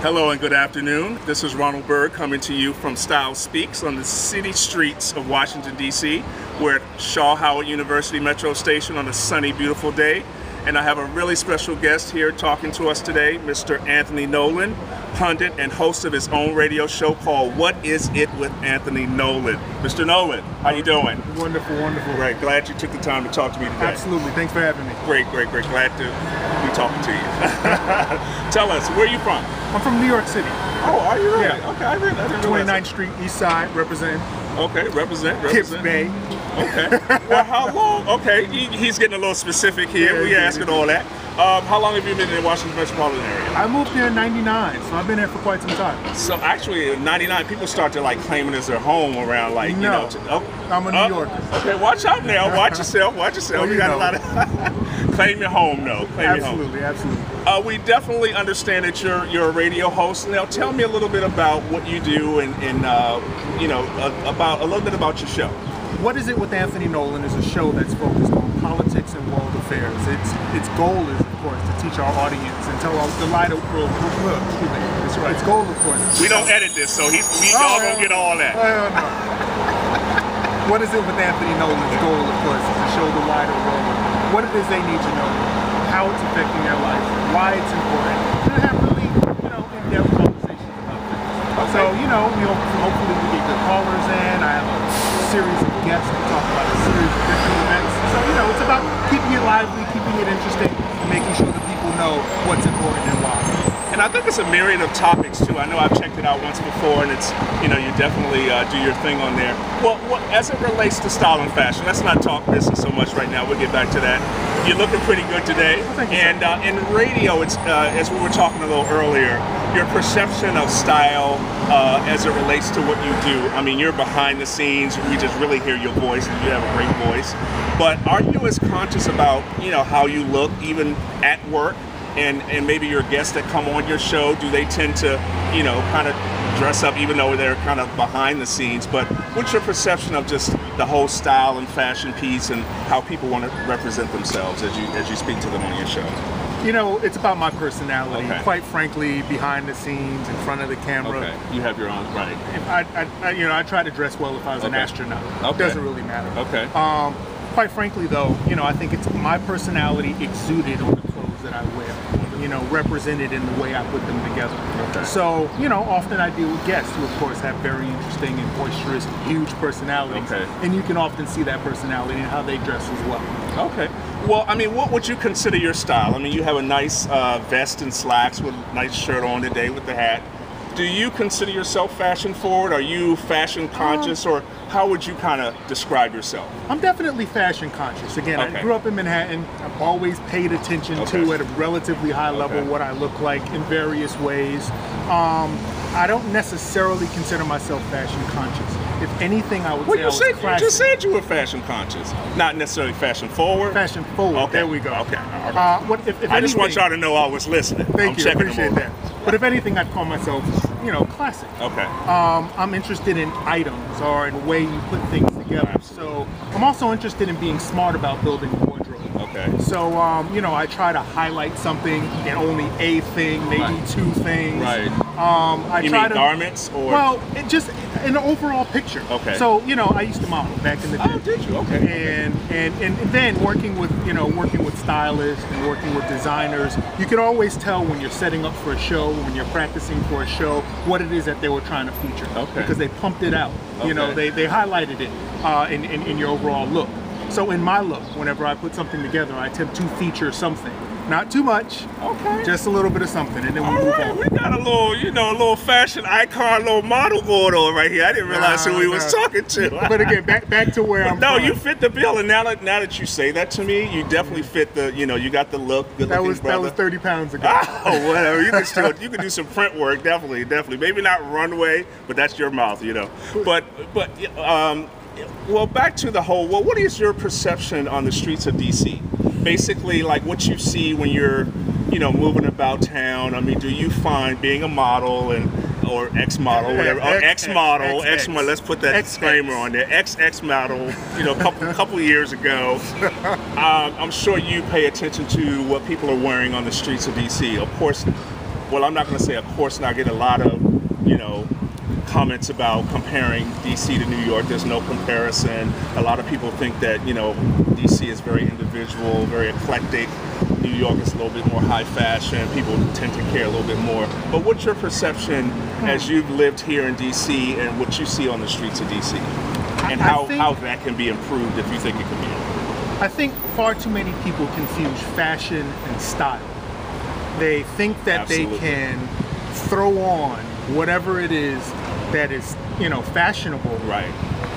Hello and good afternoon. This is Ronald Berg coming to you from Style Speaks on the city streets of Washington, D.C. We're at Shaw Howard University Metro Station on a sunny, beautiful day. And I have a really special guest here talking to us today, Mr. Anthony Nolan, pundit and host of his own radio show called What Is It with Anthony Nolan. Mr. Nolan, how you doing? Wonderful, wonderful. Great, glad you took the time to talk to me today. Absolutely, thanks for having me. Great, glad to be talking to you. Tell us, where are you from? I'm from New York City. Oh, are you really? Yeah. Okay, I didn't 29th Street, East Side, representing. Okay, represent. Kips Bay. Okay. Well, how long? Okay, he's getting a little specific here. Yeah, We asking all that. How long have you been in the Washington metropolitan area? I moved here in '99, so I've been here for quite some time. So actually, in '99, people start to like claim it as their home around like No, I'm a New Yorker. Okay, watch out now. Watch yourself. Watch yourself. Well, You got a lot of claim your home, though. Claim your home. Absolutely. We definitely understand that you're a radio host. Now, tell me a little bit about what you do and about a little bit about your show. What Is It with Anthony Nolan is a show that's focused on politics and world affairs. Its goal is, of course, to teach our audience and tell the lighter world. Excuse me. That's right. Its goal, of course. We don't edit this, so we all gonna get all that. No. What Is It with Anthony Nolan's goal, of course, is to show the wider world what it is they need to know, how it's affecting their life, why it's important, and have really, in-depth conversations about things. So, hopefully we get good callers in. I have a series of guests to talk about a series of different events. So, it's about keeping it lively, keeping it interesting, and making sure that people know what's important and why. And I think it's a myriad of topics too. I know I've checked it out once before, and it's you definitely do your thing on there. Well, as it relates to style and fashion, let's not talk business so much right now. We'll get back to that. You're looking pretty good today. Thank you, and in radio, it's as we were talking a little earlier, your perception of style as it relates to what you do. I mean, you're behind the scenes. We just really hear your voice, and you have a great voice. But are you as conscious about how you look even at work? And maybe your guests that come on your show, do they tend to, kind of dress up even though they're kind of behind the scenes? But what's your perception of just the whole style and fashion piece and how people want to represent themselves as you speak to them on your show? It's about my personality. Okay. Quite frankly, behind the scenes, in front of the camera. Okay, you have your own, right. I try to dress well if I was an astronaut. Okay. It doesn't really matter. Okay. Quite frankly, though, I think it's my personality exuded on the clothes that I wear. Represented in the way I put them together. Okay. So, often I deal with guests who, of course, have very interesting and boisterous, huge personalities. Okay. And you can often see that personality in how they dress as well. Okay. Well, I mean, what would you consider your style? I mean, you have a nice vest and slacks with a nice shirt on today with the hat. Do you consider yourself fashion forward? Are you fashion conscious, or how would you kind of describe yourself? I'm definitely fashion conscious. Again, Okay. I grew up in Manhattan. I've always paid attention to, at a relatively high level, what I look like in various ways. I don't necessarily consider myself fashion conscious. If anything, I would say I was classic. You just said you were fashion conscious, not necessarily fashion forward. Fashion forward. Okay. There we go. Okay. If I just want y'all to know I was listening. Thank you. Appreciate that. Over. But if anything, I'd call myself, classic. Okay. I'm interested in items or in the way you put things together. So I'm also interested in being smart about building a wardrobe. Okay. So I try to highlight something in only a thing, maybe two things. Right. I try mean garments or? Well, just an overall picture. Okay. So I used to model back in the day. Oh, did you? Okay. And then working with stylists and working with designers, you can always tell when you're setting up for a show, when you're practicing for a show, what it is that they were trying to feature. Okay. Because they pumped it out. Okay. They highlighted it in your overall look. So in my look, whenever I put something together, I attempt to feature something. Not too much. Okay. Just a little bit of something, and then we move on. We got a little fashion icon, little model going on right here. I didn't realize who we was talking to. But again, back to where I'm from. You fit the bill, and now that you say that to me, you definitely fit the. You got the look. That was 30 pounds ago. Oh, whatever. You can do some print work, definitely. Maybe not runway, but that's your mouth, But well, back to the whole. Well, what is your perception on the streets of DC? Basically, like what you see when you're, moving about town. I mean, do you find being a model or ex-model, whatever, or ex-model, let's put that disclaimer on there, ex-model, couple years ago, I'm sure you pay attention to what people are wearing on the streets of DC. Of course, well, I'm not going to say of course not, I get a lot of, you know, comments about comparing DC to New York. There's no comparison. A lot of people think that, you know, DC is very individual, very eclectic. New York is a little bit more high fashion. People tend to care a little bit more. But what's your perception as you've lived here in DC and what you see on the streets of DC? And how that can be improved if you think it can be improved? I think far too many people confuse fashion and style. They think that Absolutely. they can throw on whatever it is that is, you know, fashionable, Right.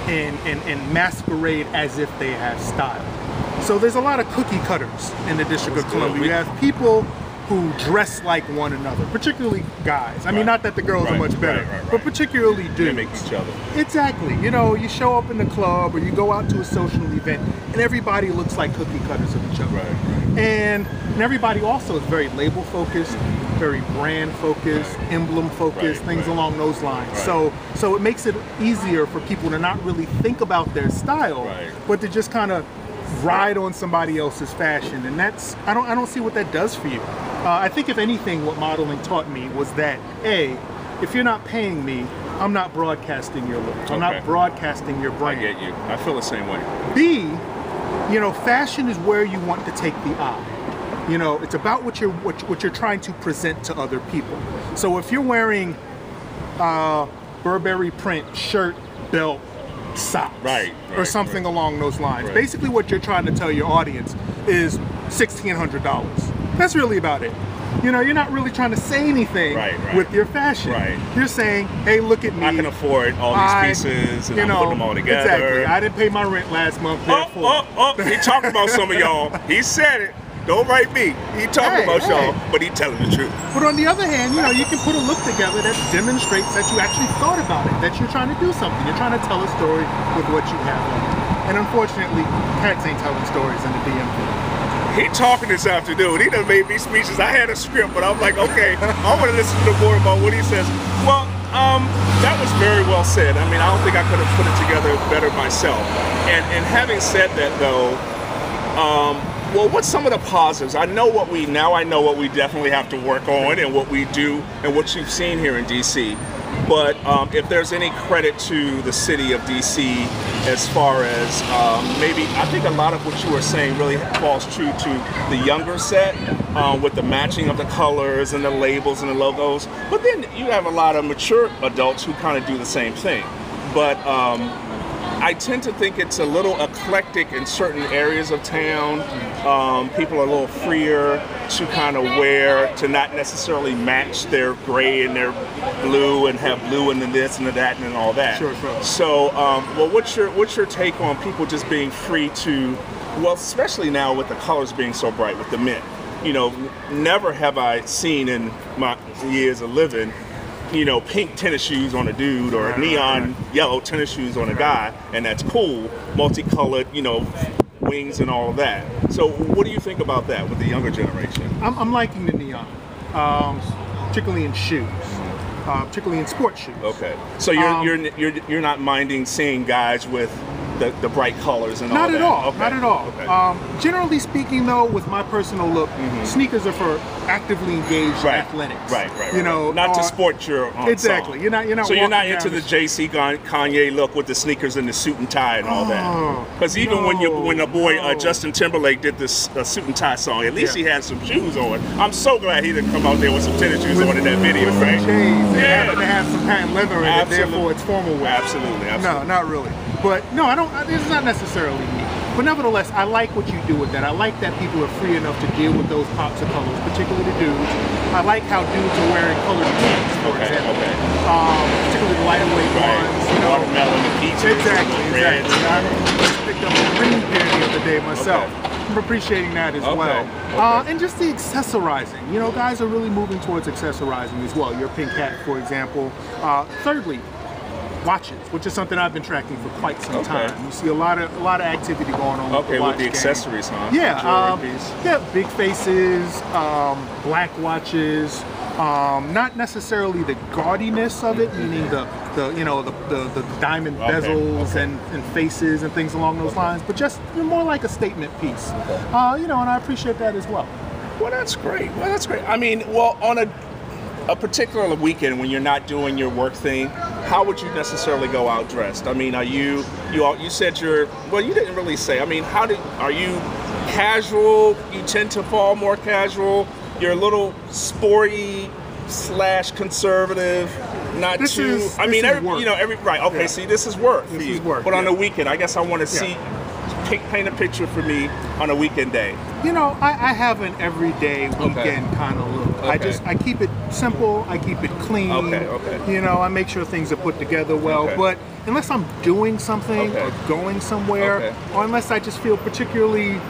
and masquerade as if they have style. So there's a lot of cookie cutters in the District of That's good. Columbia. You have people who dress like one another, particularly guys. I mean, Right. not that the girls are Right, much better, right, but particularly dudes. Mimic each other. Exactly. You know, you show up in the club or you go out to a social event and everybody looks like cookie cutters of each other. Right. And everybody also is very label focused, very brand focused, emblem focused, Right, things right. along those lines. Right. So it makes it easier for people to not really think about their style, Right. but to just kind of ride on somebody else's fashion. And that's, I don't see what that does for you. I think if anything, what modeling taught me was that, A, if you're not paying me, I'm not broadcasting your look. I'm Okay. not broadcasting your I brand. get you. I feel the same way. B, you know, fashion is where you want to take the eye. You know, it's about what you're trying to present to other people. So if you're wearing Burberry print shirt, belt, socks, Right, or right, something right. along those lines, Right. basically what you're trying to tell your audience is $1,600. That's really about it. You know, you're not really trying to say anything Right, right. with your fashion. Right. You're saying, hey, look at me. I can afford all these pieces and you I'm know, putting them all together. Exactly. I didn't pay my rent last month, therefore. He talking about some of y'all. He said it. Don't write me. He talking Hey, about y'all, hey. but he telling the truth. But on the other hand, you know, you can put a look together that demonstrates that you actually thought about it, that you're trying to do something. You're trying to tell a story with what you have on. And unfortunately, cats ain't telling stories in the DMV. He talking this afternoon. He done made me speeches. I had a script, but I'm like, okay, I want to listen to more about what he says. Well, that was very well said. I mean, I don't think I could have put it together better myself. And having said that, though, well, what's some of the positives? I know what we definitely have to work on and what we do and what you've seen here in DC. But if there's any credit to the city of DC as far as maybe, I think a lot of what you were saying really falls true to the younger set with the matching of the colors and the labels and the logos. But then you have a lot of mature adults who kind of do the same thing. But I tend to think it's a little eclectic in certain areas of town. People are a little freer to kind of wear, to not necessarily match their gray and their blue and have blue and then this and the that and all that. Sure. So, well, what's your take on people just being free to, well, especially now with the colors being so bright with the mint. You know, never have I seen in my years of living, you know, pink tennis shoes on a dude or neon yellow tennis shoes on a guy, and that's cool, multicolored, you know, wings and all of that. So what do you think about that with the younger generation? I'm liking the neon, particularly in shoes, particularly in sports shoes. Okay, so you're not minding seeing guys with the bright colors and all Not that? at all. Okay. Not at all. Okay. Generally speaking, though, with my personal look, sneakers are for actively engaged athletics. Right. You know, not to sport your exactly. song. You're not. So you're not walking into down the JC Kanye look with the sneakers and the suit and tie and all that. Because even when the boy Justin Timberlake did this suit and tie song, at least he had some shoes on. I'm so glad he didn't come out there with some tennis shoes on in that video, with right? some chains. They Yeah. happen to have some patent leather in it, Absolutely. therefore it's formal wear. Absolutely. No, not really. But no, I don't. It's not necessarily me. But nevertheless, I like what you do with that. I like that people are free enough to deal with those pops of colors, particularly the dudes. I like how dudes are wearing colored pants, for example. Particularly the lighter weight ones. You know. Watermelon and peaches. Exactly. reds. I just picked up a green pair the other day myself. I'm appreciating that as well. And just the accessorizing. You know, guys are really moving towards accessorizing as well. Your pink hat, for example. Thirdly, watches, which is something I've been tracking for quite some time. You see a lot of activity going on. Okay, with the game. accessories, huh? Yeah, Jewelry piece. yeah, big faces, black watches. Not necessarily the gaudiness of it, meaning the diamond bezels and faces and things along those lines, but just more like a statement piece. You know, and I appreciate that as well. Well, that's great. I mean, a particular weekend when you're not doing your work thing, how would you necessarily go out dressed? I mean, are you said you're, well, you didn't really say. I mean, are you casual? You tend to fall more casual. You're a little sporty / conservative. Not This too. is- I this mean, is work. right. Okay, Yeah. see, this is work for This you. is work, But on yeah. the weekend, I guess I want to see, paint a picture for me on a weekend day. You know, I have an everyday weekend kind of look. Okay. I keep it simple. I keep it clean. Okay. You know, I make sure things are put together well. Okay. But unless I'm doing something Okay. or going somewhere, Okay. or unless I just feel particularly,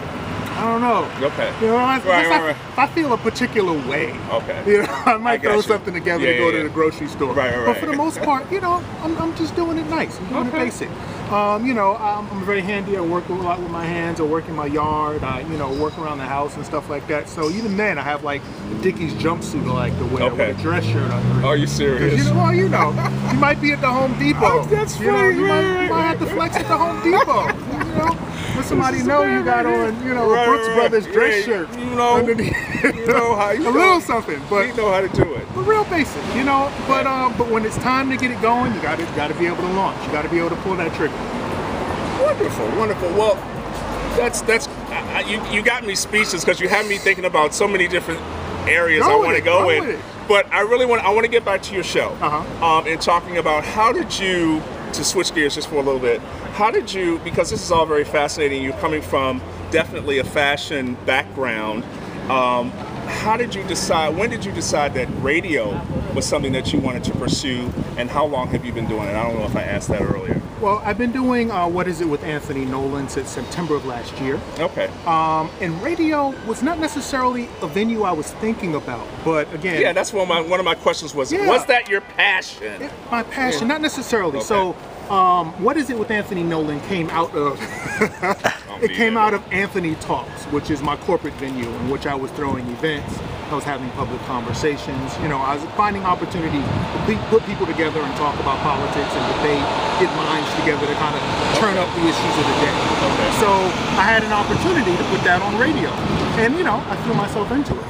I don't know. Okay. You know, unless Right. if I feel a particular way, Okay. you know, I might I got throw you. something together Yeah, to go yeah. to the grocery store. Right. But for the most part, you know, I'm just doing it nice. I'm doing Okay. it basic. You know, I'm very handy. I work a lot with my hands. I work in my yard. I, you know, work around the house and stuff like that. So even then, I have like a Dickies jumpsuit I like to wear Okay. with a dress shirt under it. Are you 'Cause, serious? you know, well, you know, you might be at the Home Depot. Oh, that's you know, funny, you right. might have to flex at the Home Depot. You know, let somebody is know very, you got very on, you know, right, a Brooks right, Brothers right. dress Yeah, shirt. you know, underneath. you know how you a know. little something, but You know how to do it. but real basic, you know. But when it's time to get it going, you got to be able to launch. You got to be able to pull that trigger. Wonderful. Well, you got me speechless because you have me thinking about so many different areas Go I with want to it, go go in. with it. But I want to get back to your show. Uh-huh. And talking about how did you, to switch gears just for a little bit, how did you, because this is all very fascinating, you're coming from definitely a fashion background. How did you decide, when did you decide that radio was something that you wanted to pursue, and how long have you been doing it? I don't know if I asked that earlier. Well, I've been doing What Is It with Anthony Nolan since September of last year. Okay. And radio was not necessarily a venue I was thinking about, but again, Yeah, that's one of my questions was. Yeah. Was that your passion? my passion, not necessarily. Okay. So, What Is It with Anthony Nolan came out of it came out of Anthony Talks, which is my corporate venue in which I was throwing events. I was having public conversations. You know, I was finding opportunities to put people together and talk about politics and debate, get minds together to kind of turn up the issues of the day. Okay. So I had an opportunity to put that on radio, and you know, I threw myself into it.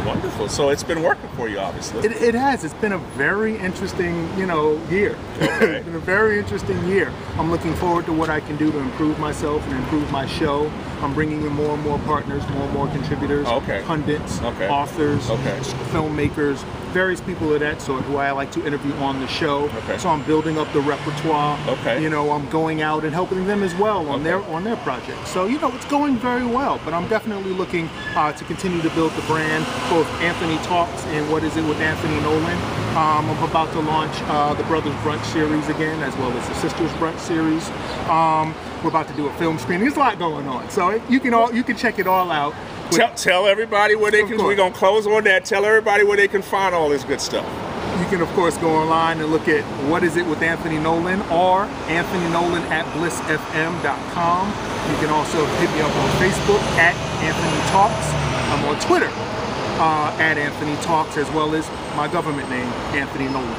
Wonderful. So it's been working for you, obviously. It has. It's been a very interesting, you know, year. Okay. It's been a very interesting year. I'm looking forward to what I can do to improve myself and improve my show. I'm bringing in more and more partners, more and more contributors, Okay. pundits, Okay. authors, Okay. filmmakers, various people of that sort who I like to interview on the show. Okay. So I'm building up the repertoire. Okay. You know, I'm going out and helping them as well on Okay. their projects. So you know, it's going very well. But I'm definitely looking to continue to build the brand, both Anthony Talks and What Is It with Anthony Nolan. I'm about to launch the Brothers Brunch series again, as well as the Sisters Brunch series. We're about to do a film screening. There's a lot going on, so you can check it all out. Tell everybody where they Of can. course. We're gonna close on that. Tell everybody where they can find all this good stuff. You can, of course, go online and look at What Is It with Anthony Nolan or Anthony Nolan at blissfm.com. You can also hit me up on Facebook at Anthony Talks. I'm on Twitter at Anthony Talks, as well as my government name, Anthony Nolan.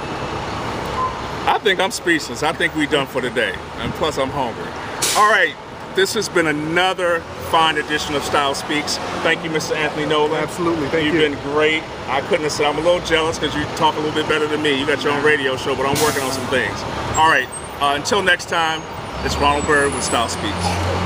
I think I'm speechless. I think we're done for today. And plus, I'm hungry. All right. This has been another fine edition of Style Speaks. Thank you, Mr. Anthony Nolan. Absolutely. Thank you. You've been great. I couldn't have said, I'm a little jealous because you talk a little bit better than me. You got your own radio show, but I'm working on some things. All right. Until next time, it's Ronald Byrd with Style Speaks.